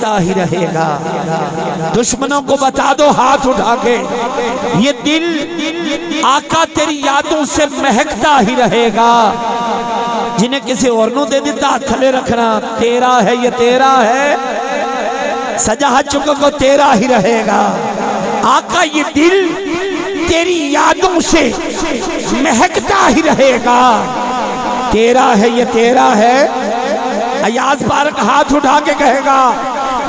مہکتا ہی رہے گا۔ دشمنوں کو بتا دو ہاتھ اٹھا کے، یہ دل آقا تیری یادوں سے مہکتا ہی رہے گا۔ جنہیں کسی اور نو دے دیتا تھلے رکھنا، تیرا ہے یہ تیرا ہے، سجا چکو کو تیرا ہی رہے گا۔ آقا یہ دل تیری یادوں سے مہکتا ہی رہے گا، تیرا ہے یہ تیرا ہے۔ ایاز پارک ہاتھ اٹھا کے کہے گا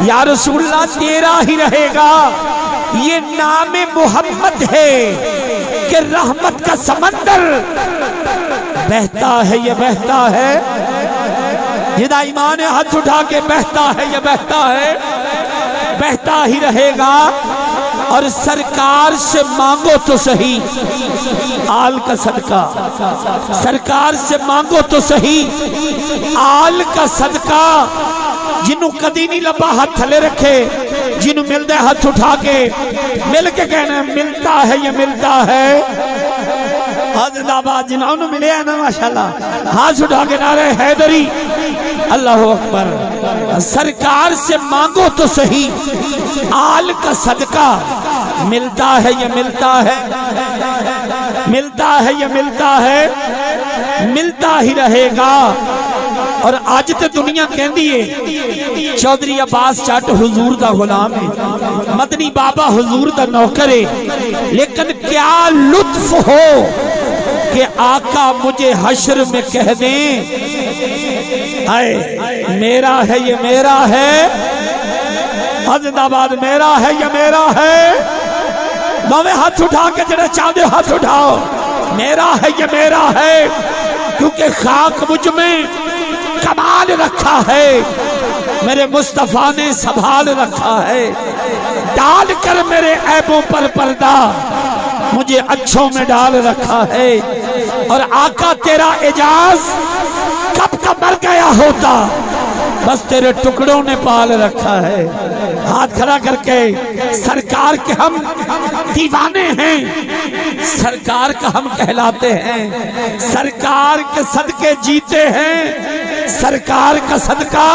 یا رسول اللہ تیرا ہی رہے گا۔ یہ نام محمد ہے کہ رحمت کا سمندر بہتا ہے یہ بہتا ہے، جدا ایمان ہاتھ اٹھا کے بہتا ہے یہ بہتا ہے، بہتا ہی رہے گا۔ اور سرکار سے مانگو تو صحیح آل کا صدقہ، سرکار سے مانگو تو صحیح آل کا صدقہ۔ جنہوں کدی نہیں لبا ہاتھ تھلے رکھے، جنہوں مل دے ہاتھ اٹھا کے مل کے کہنا ملتا ہے یہ ملتا ہے۔ حضرت آباد جنہوں نے ملے ہیں نا ماشاءاللہ، ہاتھ اٹھا کے نعرہ حیدری، اللہ اکبر۔ سرکار سے مانگو تو صحیح آل کا صدقہ، ملتا ہے یہ ملتا ہے، ملتا ہے یہ ملتا ہے، ملتا ہی رہے گا۔ اور آج تے دنیا کہندی ہے چودھری عباس چٹ حضور دا غلام ہے، مدنی بابا حضور دا نوکر ہے، لیکن کیا لطف ہو کہ آقا مجھے حشر میں کہہ دیں اے میرا ہے یہ میرا ہے، حضرت آباد میرا ہے یہ میرا ہے۔ دوے ہاتھ اٹھا کے جڑے چاہتے ہاتھ اٹھاؤ، میرا ہے یہ میرا ہے، کیونکہ خاک مجھ میں کمال رکھا ہے، میرے مصطفیٰ نے سنبھال رکھا ہے، ڈال کر میرے عیبوں پر پردہ مجھے اچھوں میں ڈال رکھا ہے۔ اور آقا تیرا اعجاز کب کا مر گیا ہوتا، بس تیرے ٹکڑوں نے پال رکھا ہے۔ ہاتھ کھڑا کر کے سرکار کے ہم دیوانے ہیں، سرکار کا ہم کہلاتے ہیں، سرکار کے صدقے جیتے ہیں، سرکار کا صدقہ۔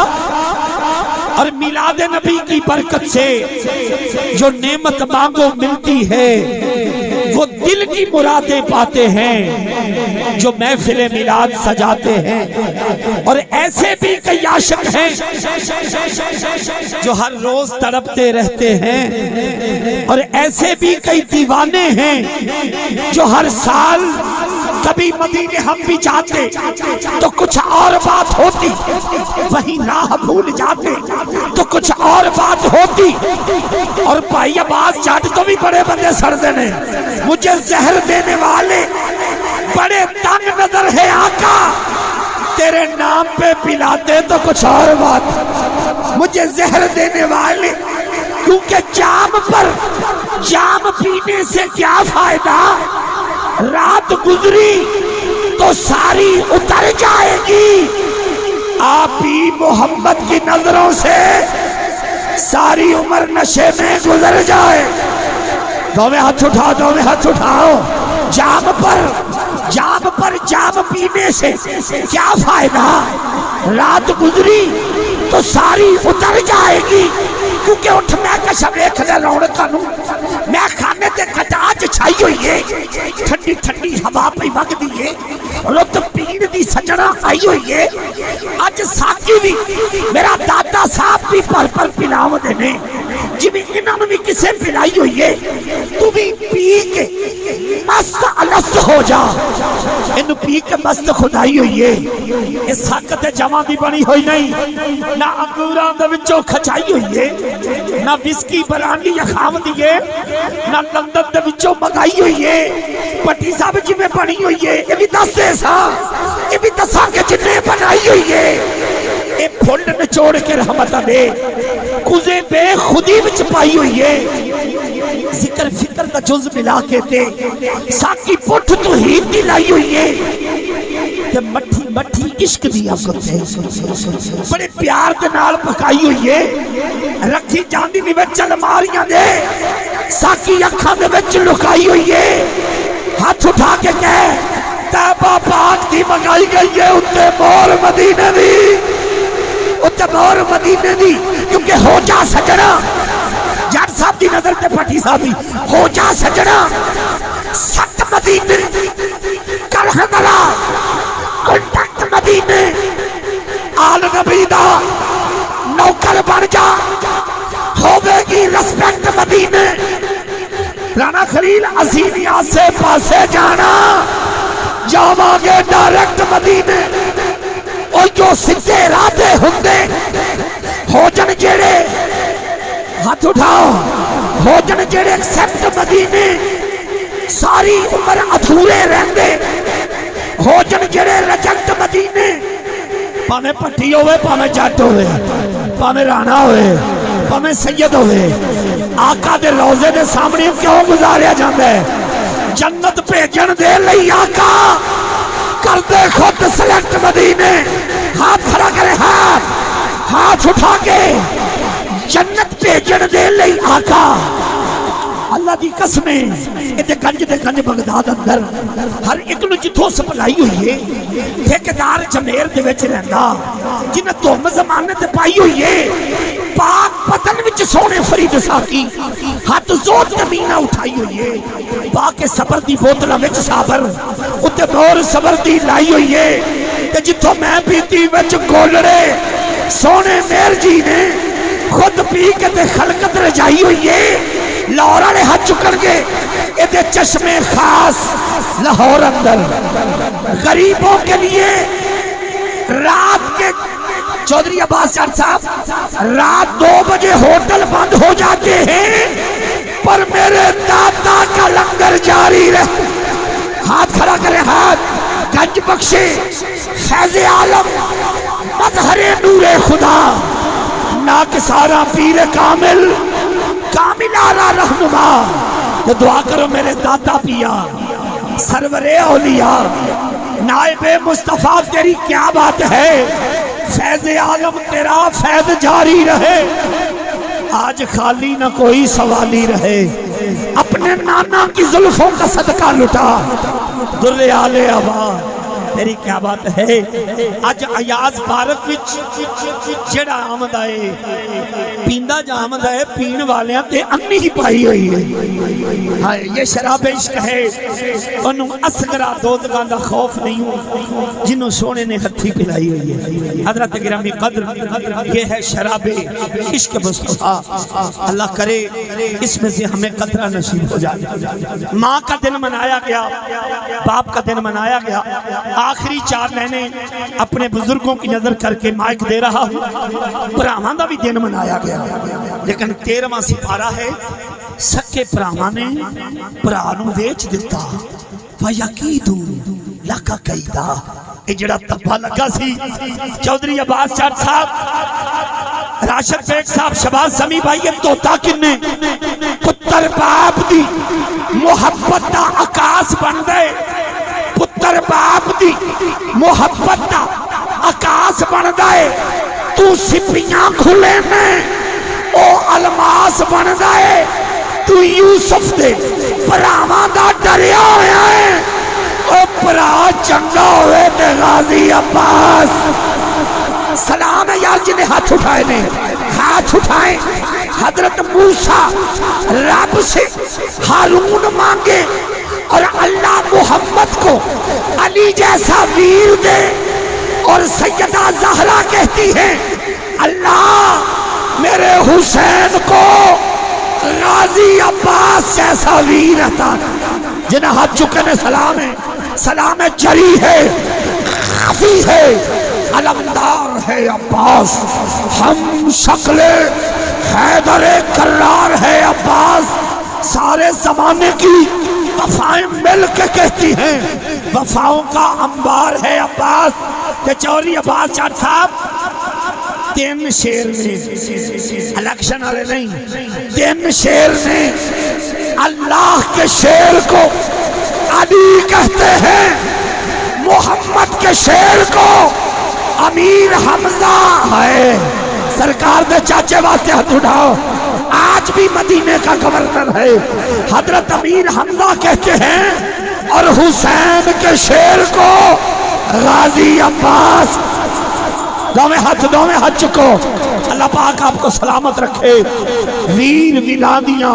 اور میلاد نبی کی برکت سے جو نعمت مانگو ملتی ہے، وہ دل کی مرادیں پاتے ہیں جو محفل میلاد سجاتے ہیں۔ اور ایسے بھی کئی عاشق ہیں جو ہر روز تڑپتے رہتے ہیں، اور ایسے بھی کئی دیوانے ہیں جو ہر سال کبھی مدینے ہم بھی جاتے تو کچھ اور بات ہوتی، وہی راہ بھول جاتے تو کچھ اور بات ہوتی۔ اور بھائی عباس جٹ تو بھی بڑے بندے سردے نے، مجھے زہر دینے والے بڑے تنگ نظر ہے آقا، تیرے نام پہ پلاتے تو کچھ اور بات، مجھے زہر دینے والے، کیونکہ جام پر جام پینے سے کیا فائدہ، رات گزری تو ساری اتر جائے گی، آپ ہی محمد کی نظروں سے ساری عمر نشے میں گزر جائے۔ دوے ہاتھ اٹھاؤ، دوے ہاتھ اٹھاؤ۔ جام پر جام پینے سے کیا فائدہ، رات گزری تو ساری اتر جائے گی، کیونکہ اٹھ میں کشم ایک دے رونکا نوں میں کھانے تے کٹاج چھائی ہوئی ہے، ٹھنڈی ٹھنڈی ہوا پہ وگ دیئے، رت پین دی سجنہ آئی ہوئی ہے، آج ساکی بھی میرا دادا صاحب بھی پر پلاو دینے، جی بھی انہوں بھی کسے پلائی ہوئی ہے، تو بھی پی کے مست الست ہو جا، انہوں پی کے مست خدائی ہوئی ہے۔ اس حقت جوان دی بنی ہوئی نہیں، نہ انگوران دے وچوں کھچائی ہوئی ہے، نہ وسکی برانڈی یا خام دیئے، نہ لندن دے وچوں مگائی ہوئی ہے، پٹی صاحب جی میں بنی ہوئی ہے، یہ بھی دس دے سا، یہ بھی دسا کے جنہیں بنائی ہوئی ہے، اے پھول نچوڑ کے رحمت دے، کزے بے خودی وچ پائی ہوئی ہے، ذکر فکر دا جز ملا کے تے ساکی پٹھ تو ہی دلائی ہوئی ہے، کہ مٹھی مٹھی عشق دیا کرتے بڑے پیار دے نال پکائی ہوئی ہے، رکھی جاندی نہیں وچ الماریاں دے، ساکی اکھاں دے وچ لکائی ہوئی ہے، ہاتھ اٹھا کے کہے تیبہ پاک دی منگائی گئی ہے، اتے مور مدینے دی، اتے مور مدینے دی، کیونکہ ہو جا صاحبی ہو جا سجنا ست مدینے کرہ گلا کنٹیکٹ مدینے آل نبی دا نوکر بن جا ہوے گی رسپیکٹ مدینے رانا خلیل عظیم آسے پاسے جانا جاواں گے ڈائریکٹ مدینے اور جو سدھے راتے ہوندے ہو جن جڑے ہاتھ اٹھاؤ ہو جن جڑے ایکسپٹ مدینے ساری عمر ادھورے رہندے ہو جن جڑے ریجیکٹ مدینے پاویں پٹھی ہوئے پاویں جٹ ہوئے پاویں رانا ہوئے پاویں سید ہوئے آقا دے روزے دے سامنے کیوں گزاریا جاندا ہے جنت بھیجن دے لئی آقا کر دے خود سلیکٹ مدینے ہاتھ کھڑا کرے ہاتھ اٹھا کے جنت بھیجن دے لئی آقا اللہ دی قسمیں ادھے گنج دے گنج بغداد اندر ہر ایک نو جتھوں سپلائی ہوئی ہے ٹھیکیدار جمیر دے وچ رہندا جنہیں تہم زمانے تے پائی ہوئی ہے پاک پتن وچ سونے فرید ساکی ہاتھ زود کمینہ اٹھائی ہوئی ہے پاک صبر دی بوتلہ وچ صابر اتے دور صبر دی لائی ہوئی ہے تے جتھوں میں پیتی وچ گولڑے سونے میر جی نے خود پی کے تے خلقت رجائی ہوئی ہے لاہور والے ہاتھ چکر گے ادھے چشمے خاص لاہور اندر غریبوں کے لیے رات کے چودھری عباس چار صاحب رات 2 بجے ہوٹل بند ہو جاتے ہیں پر میرے دادا کا لنگر جاری رہے ہاتھ کھڑا کرے ہاتھ گنج بخشے فیض عالم مظہر نور خدا ناکسارا پیر کامل کامل آرا رہنما تو دعا کرو میرے دادا پیا سرور اولیاء نائب مصطفیٰ تیری کیا بات ہے فیض عالم تیرا فیض جاری رہے آج خالی نہ کوئی سوالی رہے اپنے نانا کی زلفوں کا صدقہ لٹا در آل آبا تیری کیا بات ہے آج ایاز بارک وچ جڑا آمد آئے پیندہ جا آمد آئے پین والیاں تے انی ہی پائی ہوئی ہے ہائے یہ شراب عشق ہے انہوں اسگرہ دوزگاں دا خوف نہیں ہوں جنہوں سونے نے ہتھی پلائی ہوئی ہے حضرت گرامی قدر یہ ہے شراب عشق مصطفیٰ اللہ کرے اس میں سے ہمیں قطرہ نصیب ہو جائے ماں کا دن منایا گیا باپ کا دن منایا گیا آخری 4 مہینے اپنے بزرگوں کی نظر کر کے مائک دے رہا ہوں پراواں دا بھی دن منایا گیا لیکن 13واں سپارہ ہے سکے پراواں نے پرانو ویچ دیتا فیقیدو لکا قیدہ یہ جڑا تبہ لگا سی چودھری عباس چار صاحب راشد بیگ صاحب شباز سمی بھائی یہ توتا کنے پتر باپ دی محبت دا عکاس بن گئے پتر باپ دی محبت دا عکاس بن گئے تو سپیاں کھلے میں او الماس بن گئے تو یوسف دے پراواں دا ڈریا ہویا ہے او پرا چنگا ہوئے تے غازی عباس سلام ہے یار جنہیں ہاتھ اٹھائے نے ہاتھ اٹھائیں حضرت موسیٰ رب سے ہارون مانگے اور اللہ محمد کو علی جیسا ویر دے اور سیدہ زہرا کہتی ہے اللہ میرے حسین کو غازی عباس جیسا ویر عطا جنہیں ہاتھ چکنے سلام ہے جری ہے خفی ہے علمدار ہے عباس ہم شکل حیدر کرار ہے عباس سارے زمانے کی وفائیں مل کے کہتی ہیں وفاؤں کا انبار ہے عباس کہ چوری عباس چار صاحب 3 شیر نے الیکشن والے نہیں 3 شیر نے اللہ کے شیر کو علی کہتے ہیں محمد کے شیر کو امیر حمزہ ہے سرکار دے چاچے واسطے ہاتھ اٹھاؤ آج بھی مدینے کا گورنر ہے حضرت امیر حمزہ کہتے ہیں اور حسین کے شیر کو غازی عباس دومیں ہاتھ چکو اللہ پاک آپ کو سلامت رکھے ویر ولادیاں